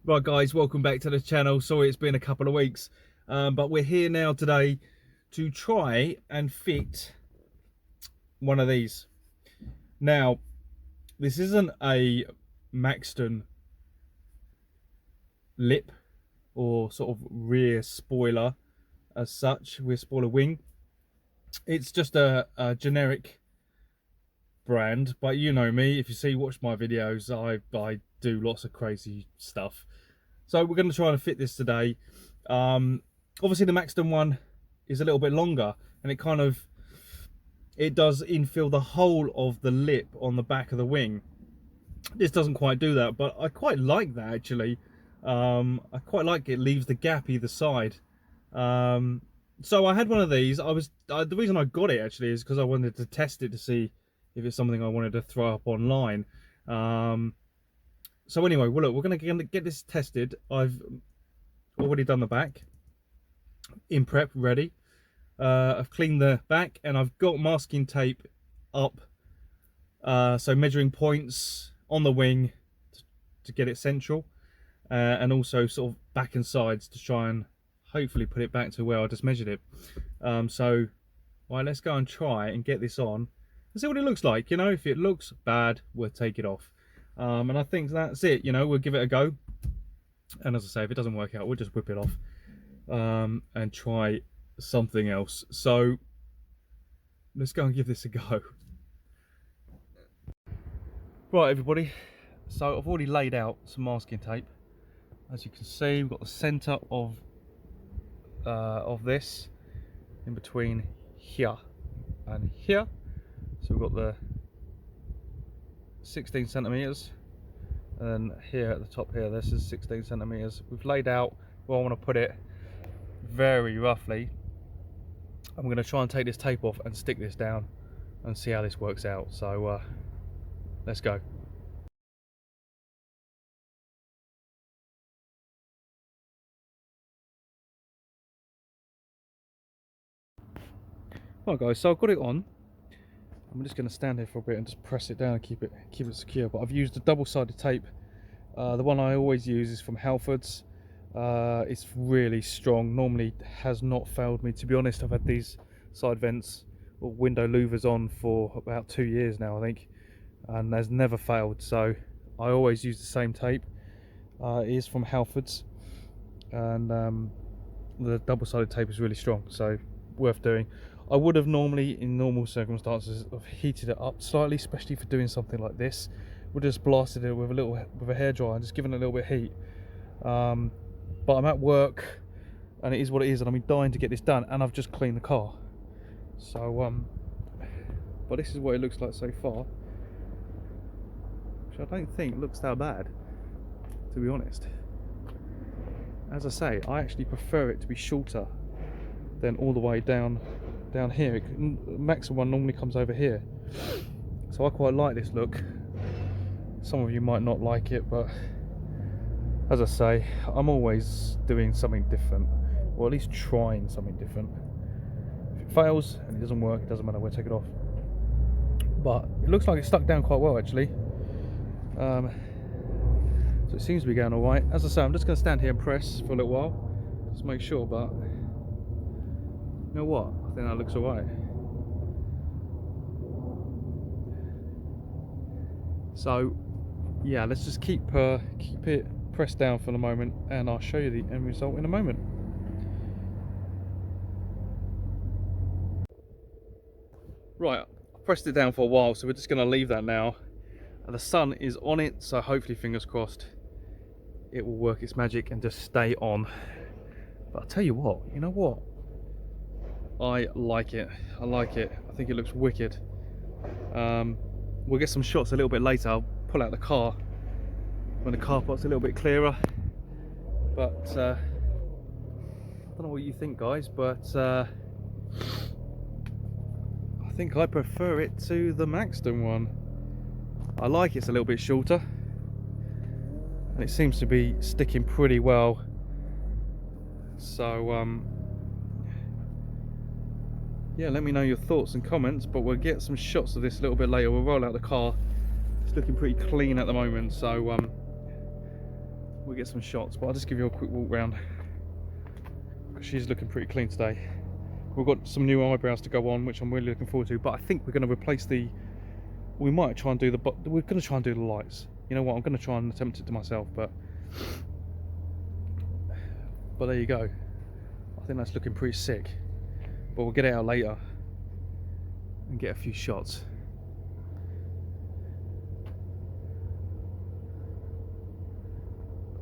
Right guys, welcome back to the channel. Sorry it's been a couple of weeks, but we're here now today to try and fit one of these. Now, this isn't a Maxton lip or sort of rear spoiler as such, rear spoiler wing. It's just a generic brand, but you know me, if you watch my videos, I do lots of crazy stuff. So we're going to try and fit this today. Obviously the Maxton one is a little bit longer, and it does infill the whole of the lip on the back of the wing. This doesn't quite do that, but I quite like that actually. I quite like it leaves the gap either side. So I had one of these. The reason I got it actually is because I wanted to test it to see if it's something I wanted to throw up online. So anyway, well look, we're going to get this tested. I've already done the back in prep, ready. I've cleaned the back and I've got masking tape up, so measuring points on the wing to get it central, and also sort of back and sides to try and hopefully put it back to where I just measured it. So right, let's go and try and get this on and see what it looks like. You know, if it looks bad, we'll take it off. And I think that's it. You know, we'll give it a go, and as I say, if it doesn't work out, we'll just whip it off and try something else. So let's go and give this a go. Right everybody, so I've already laid out some masking tape. As you can see, we've got the center of this in between here and here. So we've got the 16 centimeters, and here at the top here, this is 16 centimeters. We've laid out where I want to put it very roughly. I'm going to try and take this tape off and stick this down and see how this works out. So let's go. Right guys, so I've got it on. I'm just going to stand here for a bit and just press it down and keep it secure. But I've used a double-sided tape. The one I always use is from Halford's. It's really strong. Normally has not failed me, to be honest. I've had these side vents or window louvers on for about 2 years now, I think, and has never failed. So I always use the same tape. It is from Halford's, and the double-sided tape is really strong, so worth doing. I would have normally, in normal circumstances, have heated it up slightly, especially for doing something like this. Would have just blasted it with a hairdryer and just given it a little bit of heat. But I'm at work, and it is what it is, and I'm dying to get this done, and I've just cleaned the car. So, but this is what it looks like so far, which I don't think looks that bad, to be honest. As I say, I actually prefer it to be shorter than all the way down here. Maximum one normally comes over here, so I quite like this look. Some of you might not like it, but as I say, I'm always doing something different, or at least trying something different. If it fails and it doesn't work, it doesn't matter, we'll take it off. But it looks like it's stuck down quite well actually. So it seems to be going alright. As I say, I'm just going to stand here and press for a little while, just make sure, but you know what? I think that looks alright. So yeah, let's just keep it pressed down for the moment, and I'll show you the end result in a moment. Right, I pressed it down for a while, so we're just going to leave that now. And the sun is on it, so hopefully, fingers crossed, it will work its magic and just stay on. But I'll tell you what, you know what? I like it. I like it. I think it looks wicked. We'll get some shots a little bit later. I'll pull out the car when the car park's a little bit clearer. But I don't know what you think, guys, but I think I prefer it to the Maxton one. I like it's a little bit shorter, and it seems to be sticking pretty well. So yeah, let me know your thoughts and comments, but we'll get some shots of this a little bit later. We'll roll out the car. It's looking pretty clean at the moment, so we'll get some shots, but I'll just give you a quick walk round. She's looking pretty clean today. We've got some new eyebrows to go on, which I'm really looking forward to, but I think we're going to replace we might try and do we're going to try and do the lights. You know what, I'm going to try and attempt it to myself, but there you go. I think that's looking pretty sick, but we'll get it out later and get a few shots.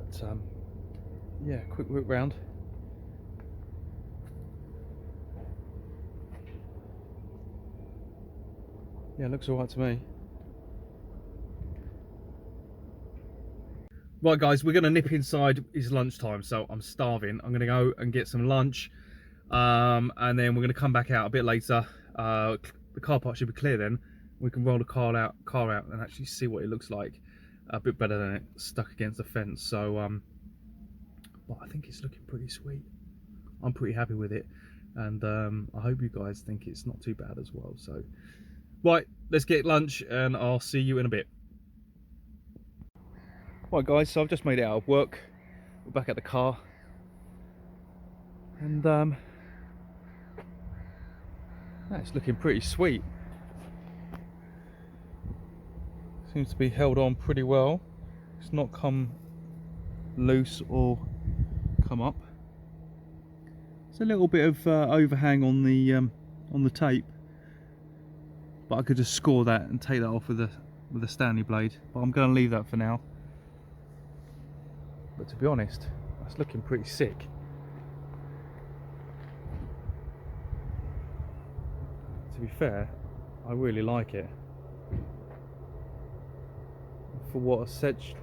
But yeah, quick whip round. Yeah, looks alright to me. Right guys, we're going to nip inside. It's lunchtime, so I'm starving. I'm going to go and get some lunch, and then we're going to come back out a bit later. The car park should be clear then. We can roll the car out and actually see what it looks like. A bit better than it stuck against the fence. So but I think it's looking pretty sweet. I'm pretty happy with it, and I hope you guys think it's not too bad as well. So right, let's get lunch and I'll see you in a bit. Right guys, so I've just made it out of work. We're back at the car, and that's looking pretty sweet. Seems to be held on pretty well. It's not come loose or come up. It's a little bit of overhang on the tape, but I could just score that and take that off with a Stanley blade. But I'm going to leave that for now. But to be honest, that's looking pretty sick. To be fair, I really like it. For what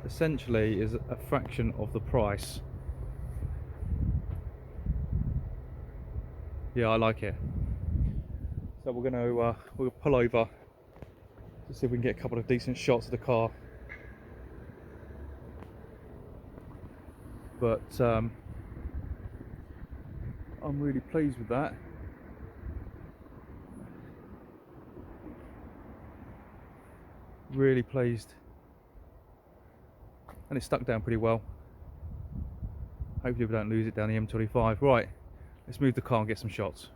essentially is a fraction of the price. Yeah, I like it. So we're going to we'll pull over to see if we can get a couple of decent shots of the car. But I'm really pleased with that. Really pleased. And it's stuck down pretty well. Hopefully we don't lose it down the M25. Right, let's move the car and get some shots.